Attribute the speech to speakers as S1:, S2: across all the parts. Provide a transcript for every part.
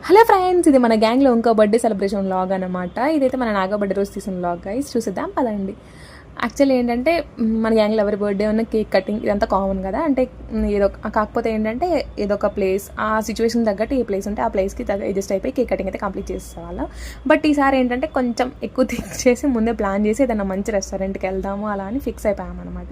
S1: Hello friends, ఇది మన గ్యాంగ్లో ఇంకో బర్త్డే సెలబ్రేషన్ వ్లాగ్ అనమాట. ఇదైతే మన నాగా బర్త్డే రోజు తీసిన వ్లాగ్ గైస్, చూసిద్దాం పదండి. యాక్చువల్లీ ఏంటంటే మన గ్యాంగ్లో ఎవరి బర్త్డే ఉన్న కేక్ కటింగ్ ఇదంతా కామన్ కదా. అంటే ఏదో కాకపోతే ఏంటంటే ఏదో ఒక ప్లేస్, ఆ సిచ్యువేషన్ తగ్గట్టు ఏ ప్లేస్ ఉంటే ఆ ప్లేస్కి అడ్జస్ట్ అయిపోయి కేక్ కటింగ్ అయితే కంప్లీట్ చేసేవాళ్ళం. బట్ ఈసారి ఏంటంటే కొంచెం ఎక్కువ థింక్ చేసి ముందే ప్లాన్ చేసి ఏదైనా మంచి రెస్టారెంట్కి వెళ్దాము అలా అని ఫిక్స్ అయిపోయామన్నమాట.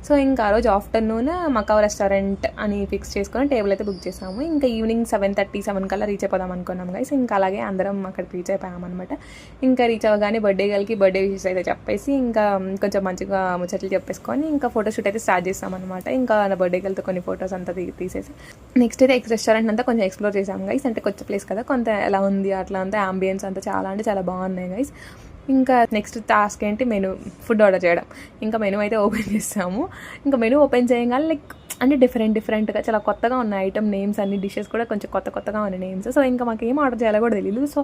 S1: సో ఇంకా ఆ రోజు ఆఫ్టర్నూన్ మకావ్ రెస్టారెంట్ అని ఫిక్స్ చేసుకొని టేబుల్ అయితే బుక్ చేసాము. ఇంకా ఈవినింగ్ 7:37 కల్లా రీచ్ అయిపోదాం అనుకున్నాం గైస్. ఇంకా అలాగే అందరం అక్కడికి రీచ్ అయిపోయామన్నమాట. ఇంకా రీచ్ అవ్వగానే బర్త్డే గర్ల్కి బర్త్డే విషెస్ అయితే చెప్పేసి ఇంకా కొంచెం మంచిగా ముచ్చట్లు చెప్పేసుకొని ఇంకా ఫోటోషూట్ అయితే స్టార్ట్ చేస్తామన్నమాట. ఇంకా నా బర్త్డే గర్ల్తో కొన్ని ఫొటోస్ అంతా తీసేసి నెక్స్ట్ అయితే రెస్టారెంట్ అంతా కొంచెం ఎక్స్ప్లోర్ చేసాం గైస్. అంటే కొత్త ప్లేస్ కదా, కొంత ఎలా ఉంది అట్లా అంతా అంబియన్స్ అంతా చాలా అంటే చాలా బాగున్నాయి గైస్. ఇంకా నెక్స్ట్ టాస్క్ ఏంటి, ఫుడ్ ఆర్డర్ చేయడం. ఇంకా మెనూ అయితే ఓపెన్ చేస్తాము. ఇంకా మెనూ ఓపెన్ చేయగానే అంటే డిఫరెంట్గా చాలా కొత్తగా ఉన్నాయి ఐటమ్ నేమ్స్, అన్ని డిషెస్ కూడా కొంచెం కొత్తగా ఉన్నాయి నేమ్స్. సో ఇంకా మాకు ఏం ఆర్డర్ చేయాలో కూడా తెలియదు. సో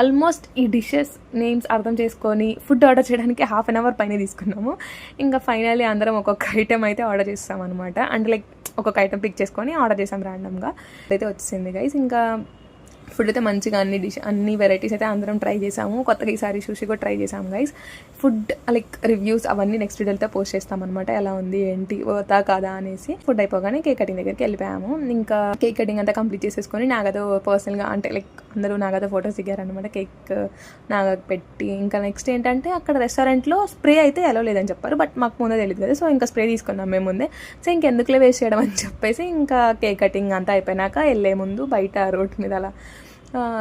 S1: ఆల్మోస్ట్ ఈ డిషెస్ నేమ్స్ అర్థం చేసుకొని ఫుడ్ ఆర్డర్ చేయడానికి 1/2 అవర్ పైన తీసుకున్నాము. ఇంకా ఫైనల్లీ అందరం ఒక్కొక్క ఐటెం అయితే ఆర్డర్ చేస్తాం అనమాట. అంటే ఒక్కొక్క ఐటెం పిక్ చేసుకొని ఆర్డర్ చేసాం ర్యాండమ్గా. అయితే వచ్చింది గైస్. ఇంకా ఫుడ్ అయితే మంచిగా అన్ని వెరైటీస్ అయితే అందరం ట్రై చేసాము. కొత్తగా ఈసారి సుషి కూడా ట్రై చేసాము గైస్. ఫుడ్ రివ్యూస్ అవన్నీ నెక్స్ట్ వీడియోతో పోస్ట్ చేస్తామన్నమాట. ఎలా ఉంది ఏంటి పోతా కాదా అనేసి. ఫుడ్ అయిపోగానే కేక్ కటింగ్ దగ్గరికి వెళ్ళిపోయాము. ఇంకా కేక్ కటింగ్ అంతా కంప్లీట్ చేసేసుకొని నాగతో పర్సనల్గా అంటే అందరూ నాగతో ఫొటోస్ దిగారనమాట కేక్ నాగకు పెట్టి. ఇంకా నెక్స్ట్ ఏంటంటే అక్కడ రెస్టారెంట్లో స్ప్రే అయితే ఎలా లేదని చెప్పారు, బట్ మాకు ముందే తెలియదు కదా. సో ఇంకా స్ప్రే తీసుకున్నాం మేము ముందే. సో ఇంకెందుకులే వేస్ట్ చేయడం అని చెప్పేసి ఇంకా కేక్ కటింగ్ అంతా అయిపోయినాక వెళ్ళే ముందు బయట రోడ్ మీద అలా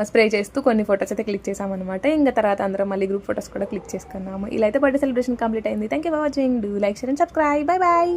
S1: స్ప్రే చేస్తూ కొన్ని ఫొటోస్ అయితే క్లిక్ చేసామన్నమాట. ఇంకా తర్వాత అందరం మళ్ళీ గ్రూప్ ఫొటోస్ కూడా క్లిక్ చేసుకున్నాము. ఇలా అయితే బర్త్డే సెలబ్రేషన్ కంప్లీట్ అయింది. Thank you for watching. Do like, share and subscribe. Bye bye.